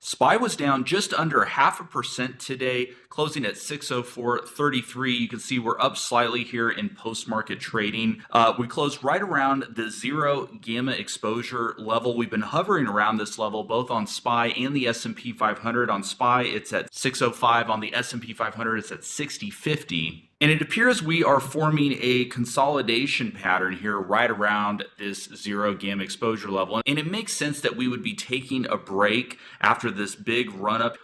SPY was down just under 0.5% today, closing at 604.33. You can see we're up slightly here in post-market trading. We closed right around the zero gamma exposure level. We've been hovering around this level both on SPY and the S&P 500. On SPY, it's at 605. On the S&P 500, it's at 60.50. And it appears we are forming a consolidation pattern here right around this zero gamma exposure level. And it makes sense that we would be taking a break after this big run up.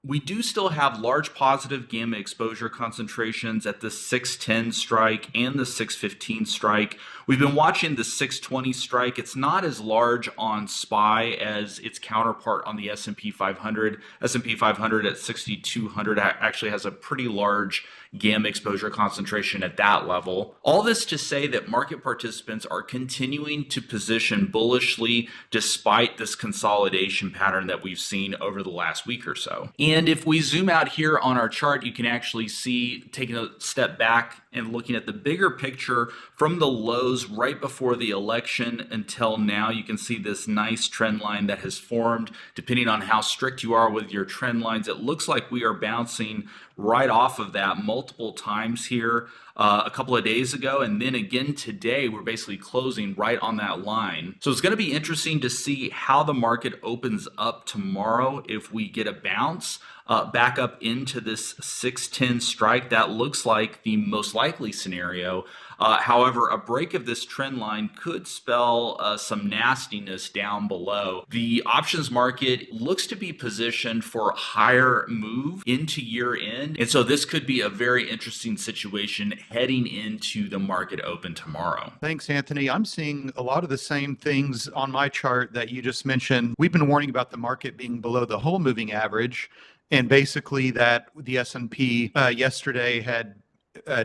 We do still have large positive gamma exposure concentrations at the 610 strike and the 615 strike. We've been watching the 620 strike. It's not as large on SPY as its counterpart on the S&P 500. S&P 500 at 6,200 actually has a pretty large gamma exposure concentration at that level. All this to say that market participants are continuing to position bullishly despite this consolidation pattern that we've seen over the last week or so. And if we zoom out here on our chart, you can actually see, taking a step back and looking at the bigger picture from the lows right before the election until now, you can see this nice trend line that has formed. Depending on how strict you are with your trend lines, it looks like we are bouncing right off of that multiple times here a couple of days ago, and then again today we're basically closing right on that line. So it's going to be interesting to see how the market opens up tomorrow. If we get a bounce back up into this 610 strike, that looks like the most likely scenario. However, a break of this trend line could spell some nastiness down below. The options market looks to be positioned for a higher move into year end. And so this could be a very interesting situation heading into the market open tomorrow. Thanks, Anthony. I'm seeing a lot of the same things on my chart that you just mentioned. We've been warning about the market being below the whole moving average, and basically that the S&P yesterday had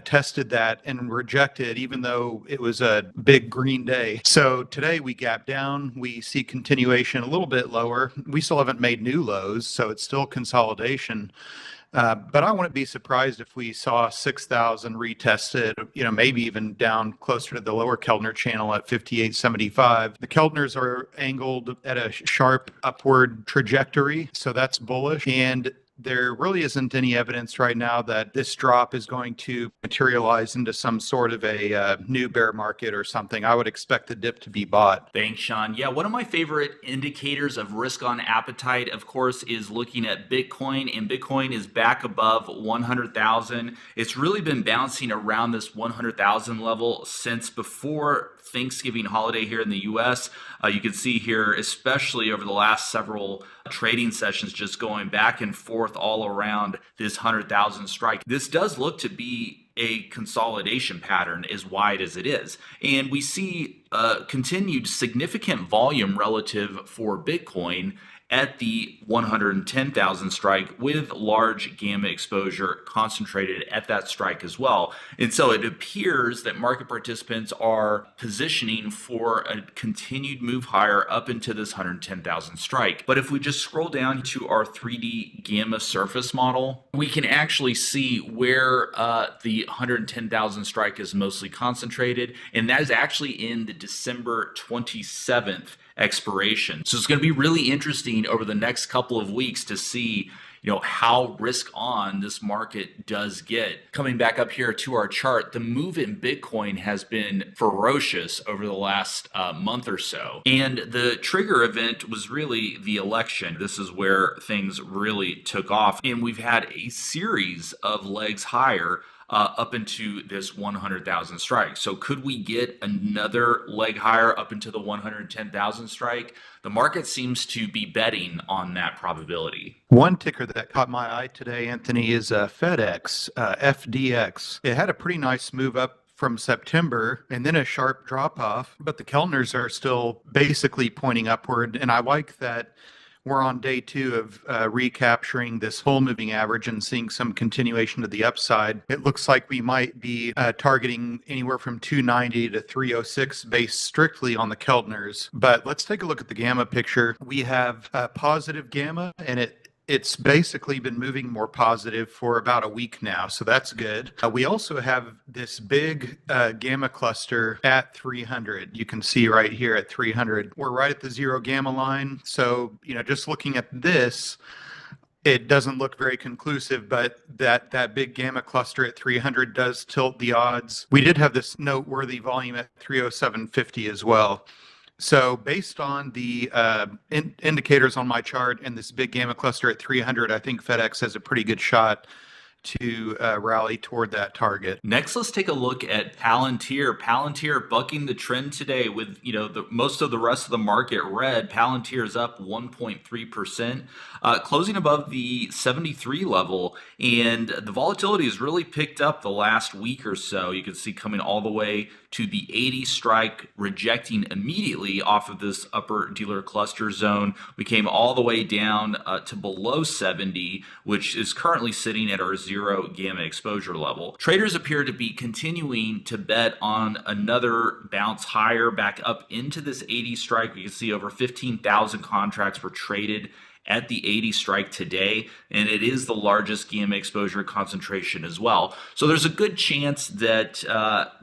tested that and rejected, even though it was a big green day. So today we gapped down. We see continuation a little bit lower. We still haven't made new lows, so it's still consolidation. But I wouldn't be surprised if we saw 6,000 retested, maybe even down closer to the lower Keltner channel at 58.75. The Keltners are angled at a sharp upward trajectory, so that's bullish. And there really isn't any evidence right now that this drop is going to materialize into some sort of a new bear market or something. I would expect the dip to be bought. Thanks, Sean. Yeah, one of my favorite indicators of risk on appetite, of course, is looking at Bitcoin, and Bitcoin is back above 100,000. It's really been bouncing around this 100,000 level since before Thanksgiving holiday here in the US. You can see here, especially over the last several trading sessions, just going back and forth all around this 100,000 strike. This does look to be a consolidation pattern as wide as it is. And we see continued significant volume relative for Bitcoin at the 110,000 strike, with large gamma exposure concentrated at that strike as well. And so it appears that market participants are positioning for a continued move higher up into this 110,000 strike. But if we just scroll down to our 3D gamma surface model, we can actually see where the 110,000 strike is mostly concentrated, and that is actually in the December 27th expiration. So it's going to be really interesting over the next couple of weeks to see how risk on this market does get. Coming back up here to our chart, the move in Bitcoin has been ferocious over the last month or so. And the trigger event was really the election. This is where things really took off. And we've had a series of legs higher up into this 100,000 strike. So could we get another leg higher up into the 110,000 strike? The market seems to be betting on that probability. One ticker that caught my eye today, Anthony, is FedEx, FDX. It had a pretty nice move up from September and then a sharp drop off, but the Keltners are still basically pointing upward. And I like that we're on day 2 of recapturing this whole moving average and seeing some continuation to the upside. It looks like we might be targeting anywhere from 290 to 306 based strictly on the Keltners. But let's take a look at the gamma picture. We have positive gamma, and it It's basically been moving more positive for about a week now, so that's good. We also have this big gamma cluster at 300. You can see right here at 300. We're right at the zero gamma line. So, just looking at this, it doesn't look very conclusive, but that big gamma cluster at 300 does tilt the odds. We did have this noteworthy volume at 307.50 as well. So based on the indicators on my chart and this big gamma cluster at 300, I think FedEx has a pretty good shot to rally toward that target. Next, let's take a look at Palantir. Palantir bucking the trend today with, most of the rest of the market red. Palantir is up 1.3%, closing above the 73 level. And the volatility has really picked up the last week or so. You can see coming all the way to the 80 strike, rejecting immediately off of this upper dealer cluster zone. We came all the way down to below 70, which is currently sitting at our zero gamma exposure level. Traders appear to be continuing to bet on another bounce higher back up into this 80 strike. You can see over 15,000 contracts were traded at the 80 strike today, and it is the largest gamma exposure concentration as well. So there's a good chance that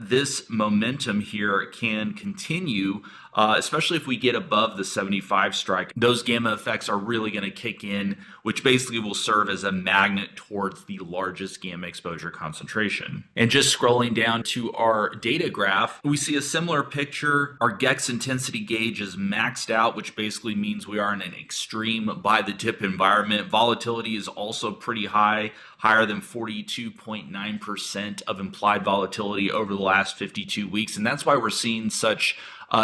this momentum here can continue, especially if we get above the 75 strike. Those gamma effects are really going to kick in, which basically will serve as a magnet towards the largest gamma exposure concentration. And just scrolling down to our data graph, we see a similar picture. Our GEX intensity gauge is maxed out, which basically means we are in an extreme buy the dip environment. Volatility is also pretty high, higher than 42.9% of implied volatility over the last 52 weeks. And that's why we're seeing such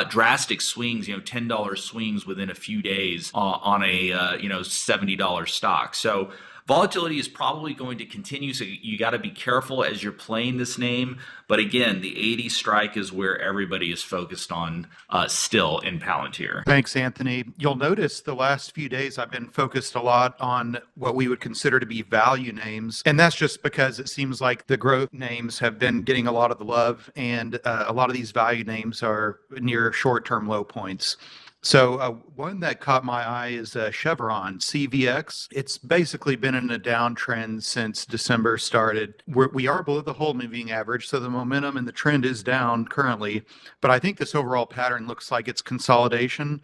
drastic swings, $10 swings within a few days on a $70 stock. So volatility is probably going to continue, so you got to be careful as you're playing this name. But again, the 80 strike is where everybody is focused on still in Palantir. Thanks, Anthony. You'll notice the last few days I've been focused a lot on what we would consider to be value names. And that's just because it seems like the growth names have been getting a lot of the love, and a lot of these value names are near short-term low points. So one that caught my eye is Chevron, CVX. It's basically been in a downtrend since December started. We are below the whole moving average, so the momentum and the trend is down currently. But I think this overall pattern looks like it's consolidation.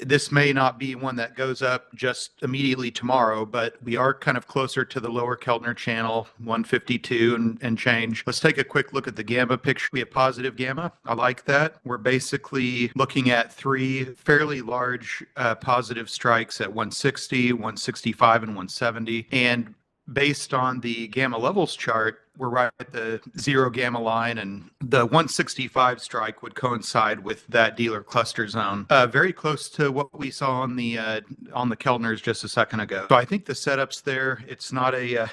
This may not be one that goes up just immediately tomorrow, but we are kind of closer to the lower Keltner channel, 152 and change. Let's take a quick look at the gamma picture. We have positive gamma. I like that. We're basically looking at three fairly large positive strikes at 160, 165, and 170. And based on the gamma levels chart, we're right at the zero gamma line, and the 165 strike would coincide with that dealer cluster zone. Very close to what we saw on the Keltners just a second ago. So I think the setup's there. It's not a,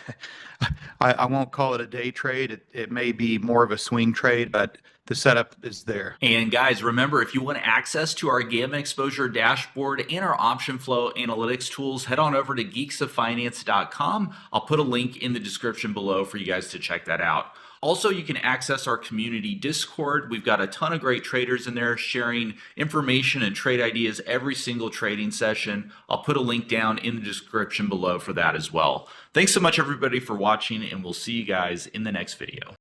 I won't call it a day trade. It may be more of a swing trade, but the setup is there. And guys, remember, if you want access to our gamma exposure dashboard and our option flow analytics tools, head on over to geeksoffinance.com. I'll put a link in the description below for you guys to check that out. Also, you can access our community Discord. We've got a ton of great traders in there sharing information and trade ideas every single trading session. I'll put a link down in the description below for that as well. Thanks so much, everybody, for watching, and we'll see you guys in the next video.